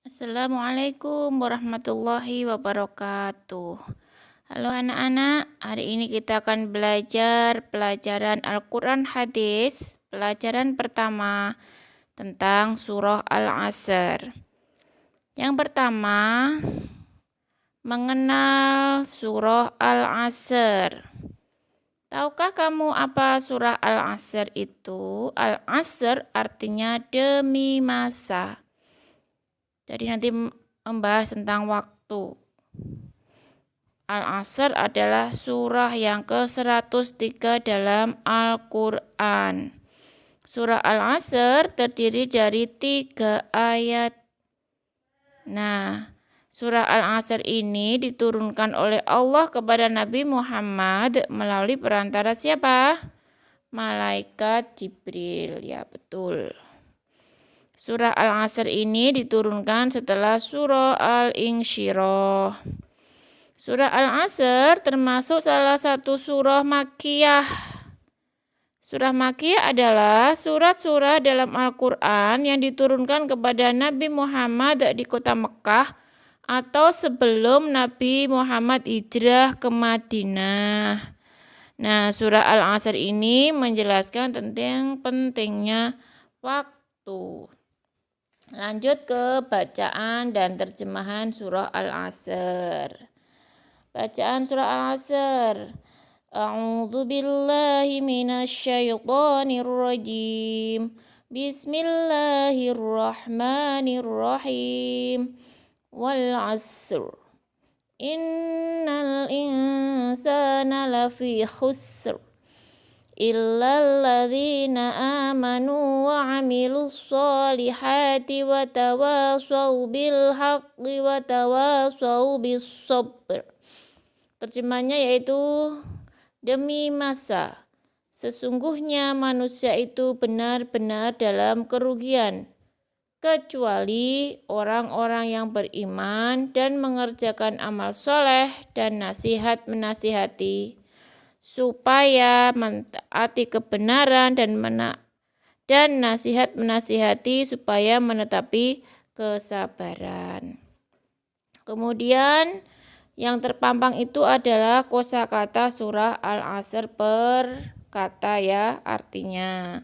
Assalamualaikum warahmatullahi wabarakatuh. Halo anak-anak, hari ini kita akan belajar pelajaran Al-Quran Hadis, pelajaran pertama tentang surah Al-Asr. Yang pertama, mengenal surah Al-Asr. Tahukah kamu apa surah Al-Asr itu? Al-Asr artinya demi masa. Jadi nanti membahas tentang waktu. Al-Asr adalah surah yang ke-103 dalam Al-Quran. Surah Al-Asr terdiri dari 3 ayat. Nah, surah Al-Asr ini diturunkan oleh Allah kepada Nabi Muhammad melalui perantara siapa? Malaikat Jibril, ya betul. Surah Al-Asr ini diturunkan setelah surah Al-Insyirah. Surah Al-Asr termasuk salah satu surah Makkiyah. Surah Makkiyah adalah surat-surat dalam Al-Quran yang diturunkan kepada Nabi Muhammad di kota Mekah atau sebelum Nabi Muhammad hijrah ke Madinah. Nah, surah Al-Asr ini menjelaskan tentang pentingnya waktu. Lanjut ke bacaan dan terjemahan surah Al-Asr. Bacaan surah Al-Asr. A'udzu billahi minasyaitonir rajim. Bismillahirrahmanirrahim. Wal 'asr. Innal insana lafi khusr. Illalladzina amanu wa 'amilus solihati wa tawashaw bil haqqi wa tawashaw bis sabr. Terjemahnya yaitu demi masa sesungguhnya manusia itu benar-benar dalam kerugian kecuali orang-orang yang beriman dan mengerjakan amal soleh dan nasihat menasihati supaya mentaati kebenaran dan nasihat menasihati supaya menetapi kesabaran. Kemudian yang terpampang itu adalah kosakata surah Al-Asr per kata ya artinya.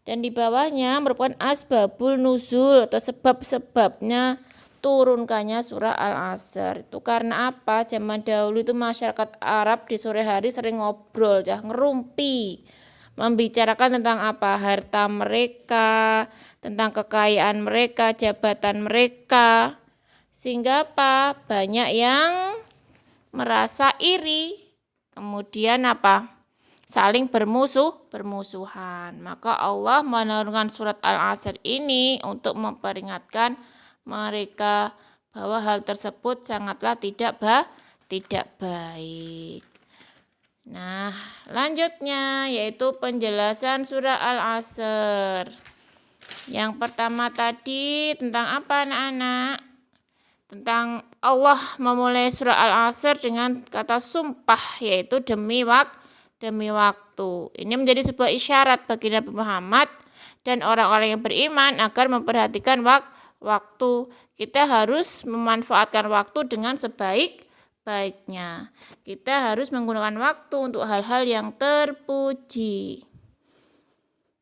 Dan di bawahnya merupakan asbabul nuzul atau sebab-sebabnya turunkannya surah Al-Asr. Itu karena apa? Zaman dahulu itu masyarakat Arab di sore hari sering ngobrol, ngerumpi. Membicarakan tentang apa? Harta mereka, tentang kekayaan mereka, jabatan mereka. Sehingga apa? Banyak yang merasa iri. Kemudian apa? Saling bermusuhan. Maka Allah menurunkan surat Al-Asr ini untuk memperingatkan mereka bahwa hal tersebut sangatlah tidak baik. Nah, lanjutnya yaitu penjelasan surah Al-Asr. Yang pertama tadi tentang apa anak-anak? Tentang Allah memulai surah Al-Asr dengan kata sumpah yaitu demi waktu. Ini menjadi sebuah isyarat bagi Nabi Muhammad dan orang-orang yang beriman agar memperhatikan waktu. Kita harus memanfaatkan waktu dengan sebaik-baiknya. Kita harus menggunakan waktu untuk hal-hal yang terpuji.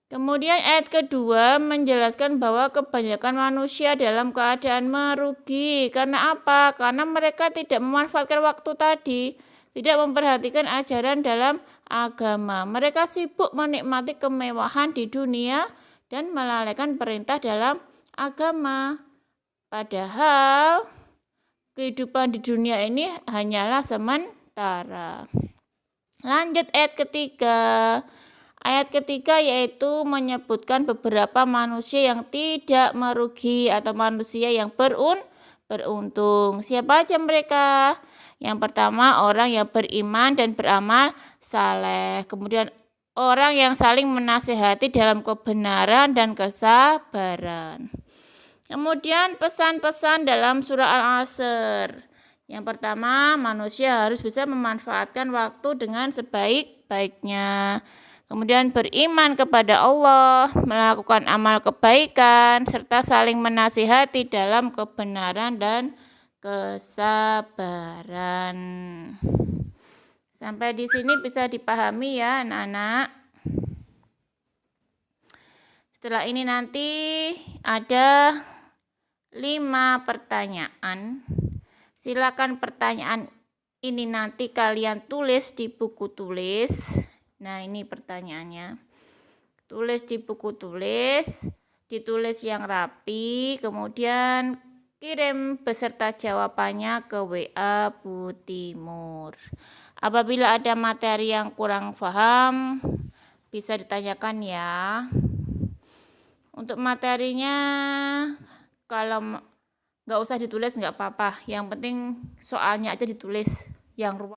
Kemudian ayat kedua menjelaskan bahwa kebanyakan manusia dalam keadaan merugi. Karena apa? Karena mereka tidak memanfaatkan waktu tadi, tidak memperhatikan ajaran dalam agama. Mereka sibuk menikmati kemewahan di dunia dan melalaikan perintah dalam agama. Padahal kehidupan di dunia ini hanyalah sementara. Lanjut ayat ketiga. Ayat ketiga yaitu menyebutkan beberapa manusia yang tidak merugi atau manusia yang beruntung. Siapa aja mereka? Yang pertama orang yang beriman dan beramal saleh. Kemudian orang yang saling menasihati dalam kebenaran dan kesabaran. Kemudian pesan-pesan dalam surah Al-Asr. Yang pertama, manusia harus bisa memanfaatkan waktu dengan sebaik-baiknya. Kemudian beriman kepada Allah, melakukan amal kebaikan, serta saling menasihati dalam kebenaran dan kesabaran. Sampai di sini bisa dipahami ya anak-anak. Setelah ini nanti ada 5 pertanyaan. Silakan pertanyaan ini nanti kalian tulis di buku tulis. Nah, ini pertanyaannya. Tulis di buku tulis, ditulis yang rapi, kemudian kirim beserta jawabannya ke WA Bu Timur. Apabila ada materi yang kurang paham, bisa ditanyakan ya. Untuk materinya, kalau nggak usah ditulis nggak apa-apa. Yang penting soalnya aja ditulis yang